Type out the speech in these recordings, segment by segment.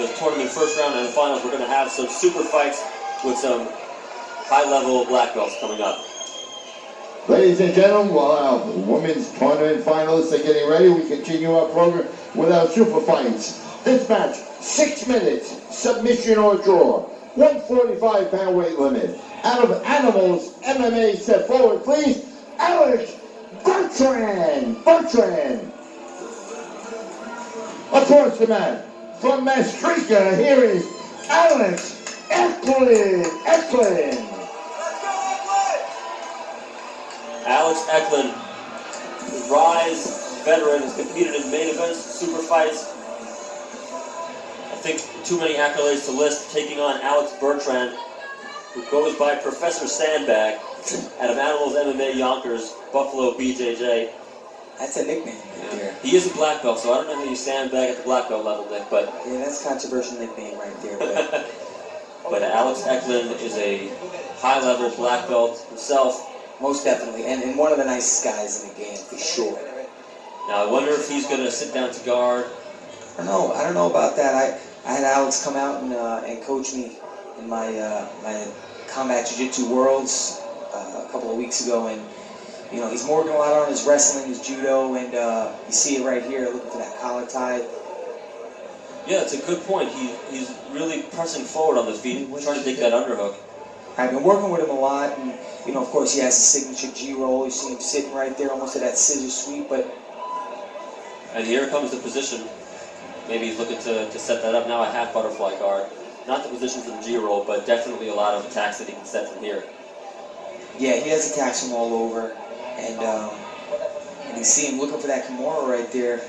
the tournament first round and the finals, we're going to have some super fights with some high-level black belts coming up. Ladies and gentlemen, while our women's tournament finalists are getting ready, we continue our program with our super fights. This match, 6 minutes, submission or draw, 145-pound weight limit. Out of Animals MMA, step forward, please, Alex Bertrand. Across the mat, from Maastricht, here is Alex Ecklin. Alex Ecklin, Rise veteran, has competed in main events, super fights. I think too many accolades to list, taking on Alex Bertrand, who goes by Professor Sandbag, out of Animals MMA Yonkers, Buffalo BJJ. That's a nickname right there. He is a black belt, so I don't know how you Sandbag at the black belt level, Nick, but... Yeah, that's a controversial nickname right there, but Alex Ecklin is a high-level black belt himself. Most definitely, and one of the nicest guys in the game, for sure. Now, I wonder if he's going to sit down to guard. I don't know about that. I had Alex come out and coach me in my my combat jiu-jitsu worlds a couple of weeks ago, and you know, he's working a lot on his wrestling, his judo, and you see it right here, looking for that collar tie. Yeah, it's a good point. He's really pressing forward on the feet, trying to dig that underhook. I've been working with him a lot, and you know, of course, he has his signature G-roll. You see him sitting right there, almost at that scissor sweep, but... And here comes the position. Maybe he's looking to set that up now, a half butterfly guard. Not the position for the G-roll, but definitely a lot of attacks that he can set from here. Yeah, he has attacks from all over, and you see him looking for that Kimura right there.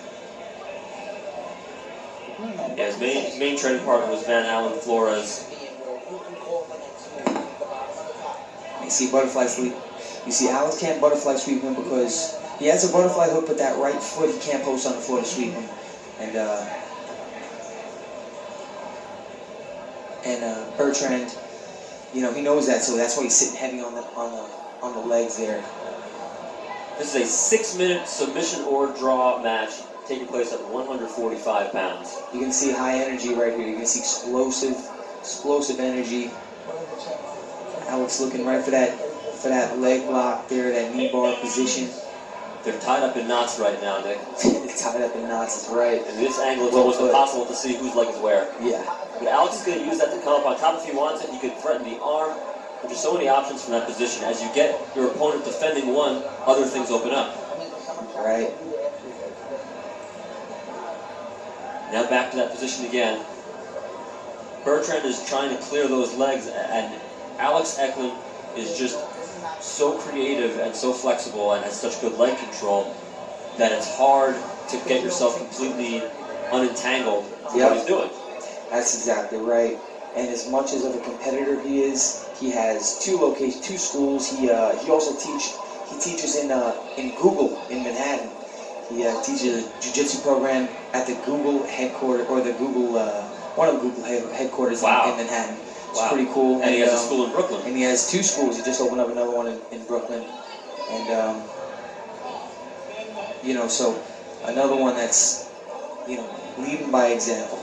Yeah, his main training partner was Van Allen Flores. You see butterfly sweep. You see Alex can't butterfly sweep him because he has a butterfly hook, but that right foot he can't post on the floor to sweep him. And Bertrand, you know, he knows that, so that's why he's sitting heavy on the legs there. This is a 6-minute submission or draw match taking place at 145 pounds. You can see high energy right here. You can see explosive energy. Alex looking right for that leg lock there, that knee bar position. They're tied up in knots right now, Nick. They're tied up in knots, is right. And this angle, it's almost impossible to see whose leg is where. Yeah. But Alex is going to use that to come up on top if he wants it. He could threaten the arm. But there's so many options from that position. As you get your opponent defending one, other things open up. Right. Now back to that position again. Bertrand is trying to clear those legs, and Alex Ecklin is just so creative and so flexible and has such good leg control that it's hard to get yourself completely unentangled from what he's doing. That's exactly right. And as much as of a competitor he is, he has two schools. He also teaches in Google in Manhattan. He teaches a jiu-jitsu program at the Google headquarters, or the Google one of the Google headquarters in Manhattan. It's pretty cool. And he has a school in Brooklyn. And he has two schools. He just opened up another one in Brooklyn. And, you know, so another one that's, you know, leading by example.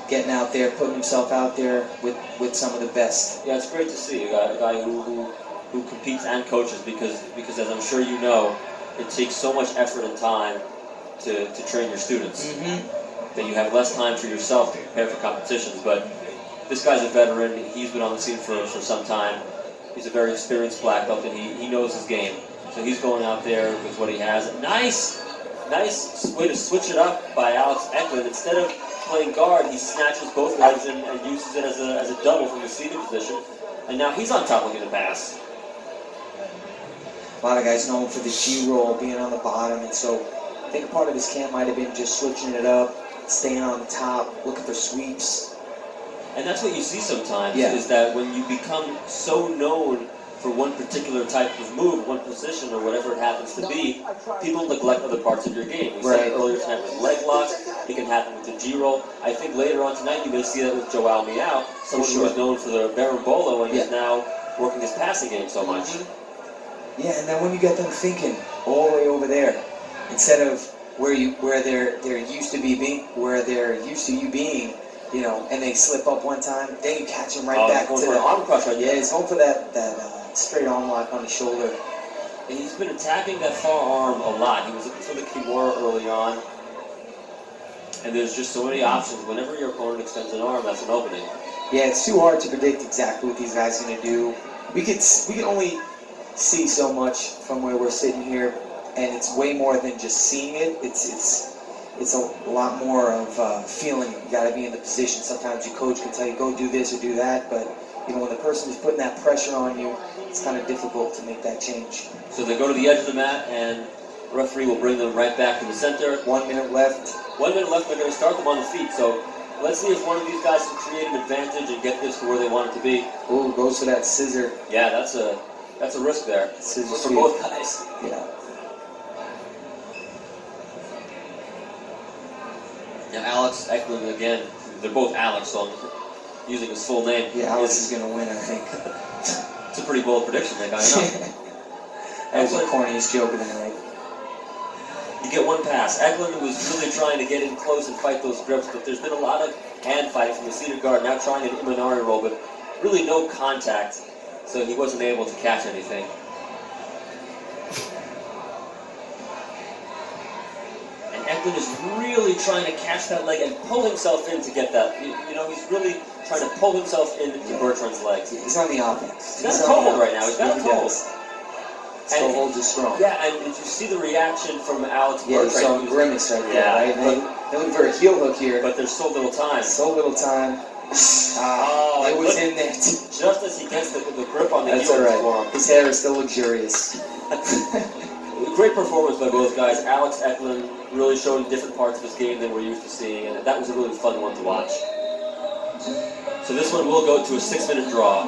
Getting out there, putting himself out there with some of the best. Yeah, it's great to see a guy who competes and coaches because as I'm sure you know, it takes so much effort and time to train your students that you have less time for yourself to prepare for competitions. But this guy's a veteran. He's been on the scene for some time. He's a very experienced black belt, and he knows his game. So he's going out there with what he has. Nice way to switch it up by Alex Ecklin. Instead of playing guard, he snatches both legs and uses it as a double from the seated position. And now he's on top looking to pass. A lot of guys known for the G-roll, being on the bottom, and so I think a part of his camp might have been just switching it up, staying on the top, looking for sweeps. And that's what you see sometimes, is that when you become so known for one particular type of move, one position, or whatever it happens to be, people neglect other parts of your game. We said earlier tonight with leg locks, it can happen with the G-roll. I think later on tonight you may see that with Joao Miao, someone who was known for the Berimbolo and is now working his passing game so much. Yeah, and then when you get them thinking all the way over there, instead of, where they're used to you being, you know, and they slip up one time, then you catch them right back to the arm crush right there. Yeah, he's going for that straight arm lock on the shoulder. And he's been attacking that far arm a lot. He was looking for the Kimura early on. And there's just so many options. Whenever your opponent extends an arm, that's an opening. Yeah, it's too hard to predict exactly what these guys are going to do. We can only see so much from where we're sitting here, and it's way more than just seeing it. It's a lot more of feeling. You got to be in the position. Sometimes your coach can tell you go do this or do that, but you know when the person is putting that pressure on you, it's kind of difficult to make that change. So they go to the edge of the mat, and the referee will bring them right back to the center. 1 minute left. 1 minute left. They're going to start them on the feet. So let's see if one of these guys can create an advantage and get this to where they want it to be. Ooh, goes for that scissor. Yeah, that's a risk there for both guys. Yeah. Now Alex Ecklin again. They're both Alex, so I'm using his full name. Yeah, Alex is going to win, I think. It's a pretty bold prediction, that guy. That was the corniest joke of the night. You get one pass. Ecklin was really trying to get in close and fight those grips, but there's been a lot of hand fighting from the seated guard, now trying an Imanari roll, but really no contact, so he wasn't able to catch anything. And Ecklin is really trying to catch that leg and pull himself in to get that. You know, he's really trying to pull himself into Bertrand's legs. He's on the offense. He's got a toehold right now. He's got a toehold. Toe holds are strong. Yeah, and did you see the reaction from Alex Yeah, Bertrand? you saw him grimace right there, Yeah, right? They look for a heel hook here. But there's so little time. So little time. It was in there. Just as he gets the grip on the That's heel all right. forearm. His hair is still luxurious. Great performance by both guys. Alex Ecklin really showing different parts of his game than we're used to seeing, and that was a really fun one to watch. So this one will go to a 6-minute draw.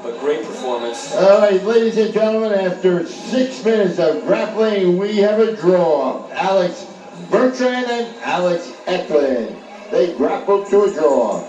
But great performance. All right, ladies and gentlemen, after 6 minutes of grappling, we have a draw. Alex Bertrand and Alex Ecklin. They grappled to a draw.